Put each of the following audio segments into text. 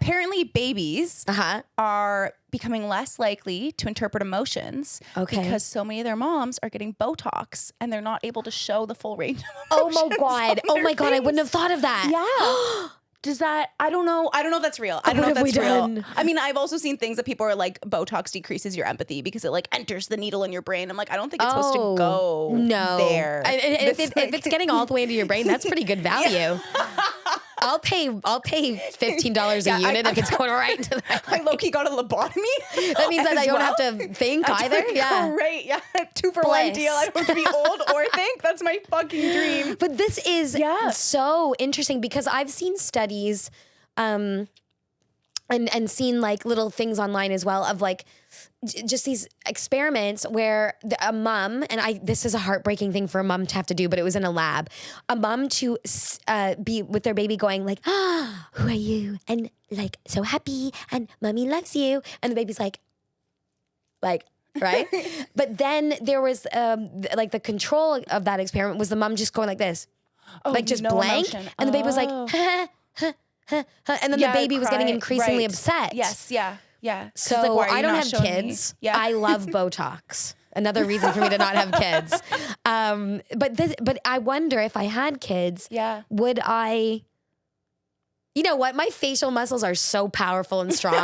apparently babies are becoming less likely to interpret emotions because so many of their moms are getting Botox and they're not able to show the full range of emotions. Oh my God. I wouldn't have thought of that. Yeah. Does that, I don't know if that's real. I don't know if that's real. I mean, I've also seen things that people are like, Botox decreases your empathy because it like enters the needle in your brain. I'm like, I don't think it's supposed to go there. If it's getting all the way into your brain, that's pretty good value. I'll pay $15 a unit if it's going right into that. I low-key got a lobotomy. That means that I don't have to think either. Yeah. Great. Yeah. 2-for-1 deal. I don't have to be old or think. That's my fucking dream. But this is so interesting because I've seen studies and seen like little things online as well of like just these experiments where a mom, and this is a heartbreaking thing for a mom to have to do, but it was in a lab, a mom to be with their baby going like, who are you? And like, so happy and mommy loves you. And the baby's like, right? But then there was like the control of that experiment was the mom just going like this, like just blank. Emotion. And the baby was like, and then the baby was getting increasingly upset. Yes. Yeah. Yeah. So like, I don't have kids. Yeah. I love Botox. Another reason for me to not have kids. But I wonder if I had kids, would I, you know what? My facial muscles are so powerful and strong.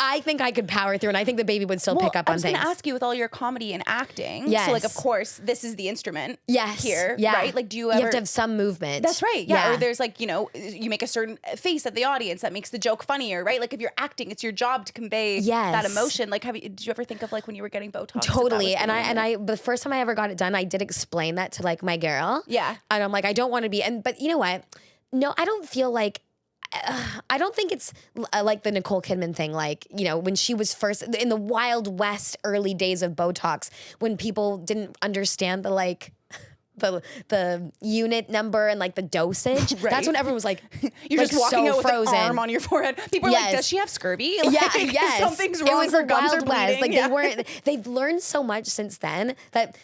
I think I could power through, and I think the baby would still pick up on things. I was going to ask you, with all your comedy and acting, so like, of course, this is the instrument here, right? Like, do you ever... You have to have some movement. That's right, yeah. Or there's like, you know, you make a certain face at the audience that makes the joke funnier, right? Like, if you're acting, it's your job to convey that emotion. Like, did you ever think of like when you were getting Botox? Totally, and I the first time I ever got it done, I did explain that to like my girl. Yeah. And I'm like, I don't want to be, but you know what? No, I don't feel like, I don't think it's like the Nicole Kidman thing. Like, you know, when she was first in the Wild West early days of Botox, when people didn't understand the like the unit number and like the dosage. Right. That's when everyone was like, you're like just walking out with an arm on your forehead. People are like, does she have scurvy? Like, something's wrong. It was her gums Wild are West. bleeding. Like they've learned so much since then that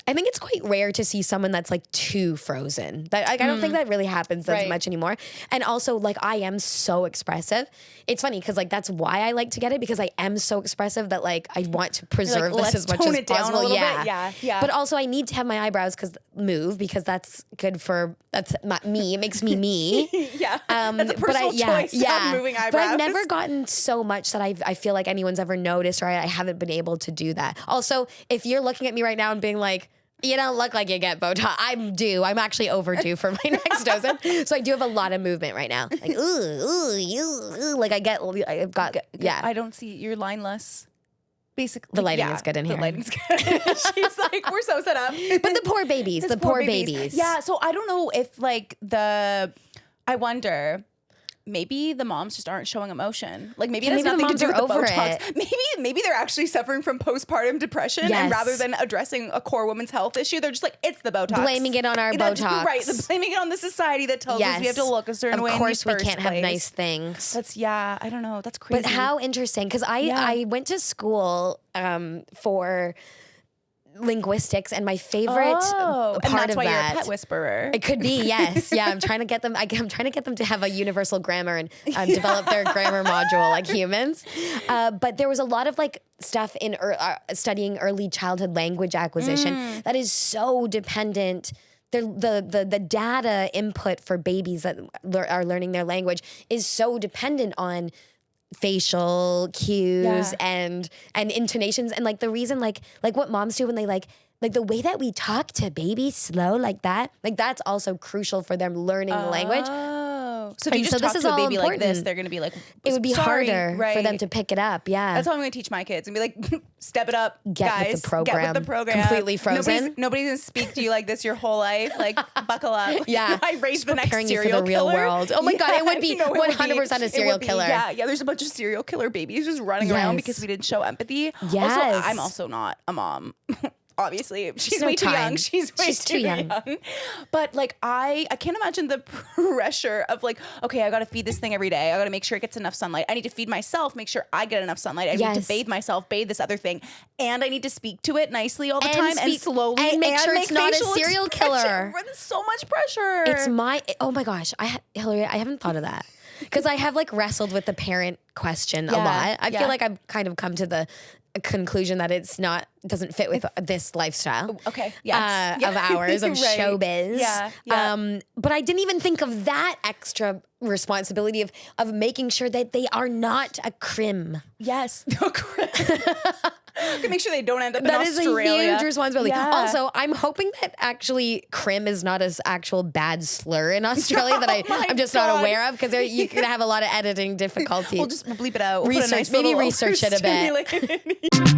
I think it's quite rare to see someone that's like too frozen. That I don't think that really happens as much anymore. And also, like, I am so expressive. It's funny because like that's why I like to get it, because I am so expressive that like I want to preserve this as much as possible. Yeah. But also I need to have my eyebrows move because that's good for me. It makes me me. That's a personal choice to have moving eyebrows. But I've never gotten so much that I feel like anyone's ever noticed, or I haven't been able to do that. Also, if you're looking at me right now and being like, you don't look like you get Botox. I'm due. I'm actually overdue for my next dosage. So I do have a lot of movement right now. Like, ooh. Like I've got. I don't see, you're lineless. Basically. The lighting is good in here. The lighting's good. She's like, we're so set up. But the poor babies. The poor babies. Yeah. So I don't know if like I wonder, maybe the moms just aren't showing emotion. Like maybe it has nothing to do with the Botox. Maybe they're actually suffering from postpartum depression, and rather than addressing a core woman's health issue, they're just like, it's the Botox. Blaming it on our Botox. Right. Blaming it on the society that tells us we have to look a certain way. Of course we can't have nice things. I don't know. That's crazy. But how interesting, because I went to school for linguistics, and my favorite part and that's of why that, you're a pet whisperer. It could be, yes. Yeah, I'm trying to get them. I'm trying to get them to have a universal grammar and develop their grammar module like humans. But there was a lot of like stuff in studying early childhood language acquisition that is so dependent. The data input for babies that are learning their language is so dependent on facial cues and intonations, and like the reason like what moms do when they like the way that we talk to babies slow like that's also crucial for them learning the language. So if you just talk to a baby like this, they're going to be like, it would be harder for them to pick it up. Yeah. That's how I'm going to teach my kids and be like, step it up, guys. Get with the program. Completely frozen. Nobody's going to speak to you like this your whole life. Like, buckle up. Yeah. I raised the next serial for the real killer. world. Oh my God, it would be 100% a serial killer. Yeah, there's a bunch of serial killer babies just running around because we didn't show empathy. Yes. Also, I'm also not a mom. Obviously, she's way too young. She's too young. But like, I can't imagine the pressure of like, okay, I got to feed this thing every day. I got to make sure it gets enough sunlight. I need to feed myself, make sure I get enough sunlight. I need to bathe myself, bathe this other thing, and I need to speak to it nicely all the time and slowly, and make sure it's not a serial killer. There's so much pressure. It's oh my gosh, Hillary, I haven't thought of that. because I have like wrestled with the parent question a lot. I feel like I've kind of come to the conclusion that doesn't fit with this lifestyle. Okay. Yes. Of ours of Right. showbiz. Yeah. But I didn't even think of that extra responsibility of making sure that they are not a crim. Yes. Make sure they don't end up That in is Australia. a huge responsibility. Yeah. Also, I'm hoping that actually crim is not an actual bad slur in Australia that I'm just not aware of, because you could have a lot of editing difficulties. We'll just bleep it out. Research, maybe research it a bit.